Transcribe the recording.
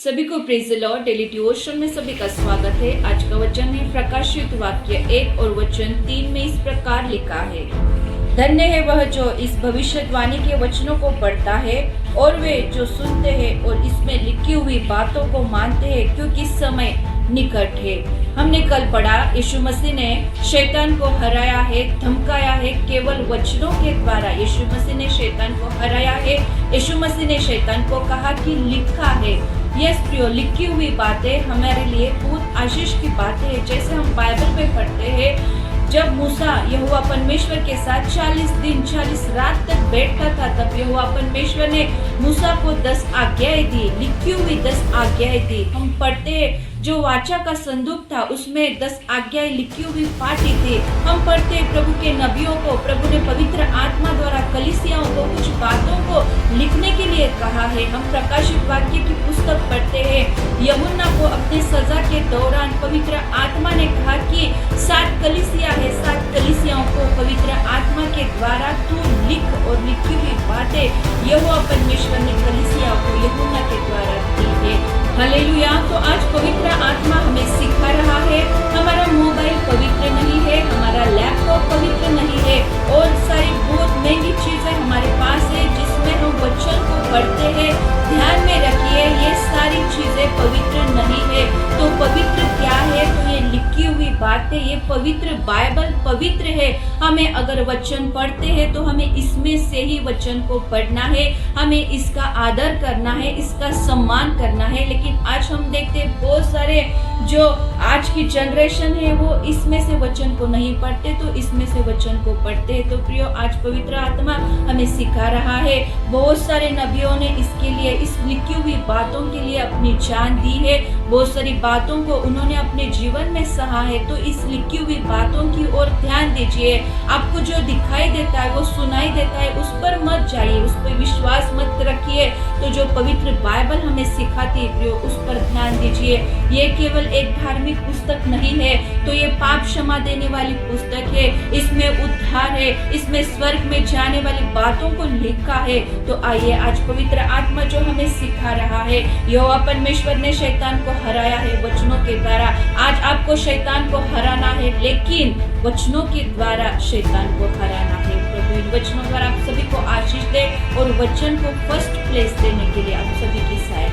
सभी को praise the Lord daily devotion में सभी का स्वागत है। आज का वचन है प्रकाशित वाक्य 1 और वचन 3 में इस प्रकार लिखा है, धन्य है वह जो इस भविष्यवाणी के वचनों को पढ़ता है और वे जो सुनते हैं और इसमें लिखी हुई बातों को मानते हैं, क्योंकि समय निकट है। हमने कल पढ़ा यीशु मसीह ने शैतान को हराया है, धमकाया है केवल वचनों के द्वारा। यीशु मसीह ने शैतान को हराया है। यीशु मसीह ने शैतान को कहा कि लिखा है। यस प्रियो, लिखी हुई बातें हमारे लिए बहुत आशीष की बातें हैं। जैसे हम बाइबल में पढ़ते हैं, जब मूसा यहोवा परमेश्वर के साथ 40 दिन 40 रात तक बैठता था, तब यहोवा परमेश्वर ने मूसा को 10 आज्ञाएं दी, लिखी हुई 10 आज्ञाएं दी। हम पढ़ते हैं जो वाचा का संदूक था उसमें 10 आज्ञाएं लिखी हुई पाठी थी। हम पढ़ते हैं प्रभु के नबियों को प्रभु ने पवित्र आत्मा द्वारा कलीसियाओं को कुछ बातों को लिखने के लिए कहा है। हम प्रकाशित वाक्य की पुस्तक पढ़ते हैं, यूहन्ना को अपने सजा के दौरान पवित्र आत्मा ने कहा कि 7 कलीसिया है, 7 कलीसियाओं को पवित्र आत्मा के द्वारा तू लिख, और लिखी हुई बातें यहोवा परमेश्वर ने कलीसिया को यूहन्ना के द्वारा दी है। हालेलुया। तो आज पवित्र आत्मा हमें सिखा रहा है, हमारा मोबाइल पवित्र नहीं है, हमारा लैपटॉप पवित्र नहीं है, और सारी बहुत महंगी चीजें हमारे पास है जिसमें हम वचन को पढ़ते हैं। ध्यान में रखिए, ये सारी चीजें पवित्र नहीं है। तो पवित्र क्या है? तो ये लिखी हुई बातें, ये पवित्र बाइबल पवित्र है। हमें अगर वचन पढ़ते हैं तो हमें इसमें से ही वचन को पढ़ना है, हमें इसका आदर करना है, इसका सम्मान करना है। लेकिन आज हम देखते हैं बहुत सारे जो आज की जनरेशन है वो इसमें से वचन को नहीं पढ़ते, तो इसमें से वचन को पढ़ते हैं। तो प्रियो, आज पवित्र आत्मा हमें सिखा रहा है। बहुत सारे नबियों ने इसके लिए, इस लिखी हुई बातों के लिए अपनी जान दी है। बहुत सारी बातों को उन्होंने अपने जीवन में सहा है। तो इस लिखी हुई बातों की ओर ध्यान दीजिए। आपको जो दिखाई देता है, वो सुनाई देता है, उस पर मत जाइए, उस पर विश्वास मत रखिए। तो जो पवित्र बाइबल हमें सिखाती है प्रियो, उस पर ध्यान दीजिए। ये केवल एक धार्मिक पुस्तक नहीं है, तो ये पाप क्षमा देने वाली पुस्तक है। इसमें उद्धार है, इसमें स्वर्ग में जाने वाली बातों को लिखा है। तो आइए, आज पवित्र आत्मा जो हमें सिखा रहा है, यहोवा परमेश्वर ने शैतान को हराया है वचनों के द्वारा। आज आपको शैतान को हराना है, लेकिन वचनों के द्वारा शैतान को हराना है। प्रभु इन वचनों द्वारा आप सभी को आशीष दे और वचन को फर्स्ट प्लेस देने के लिए आप सभी की सहायता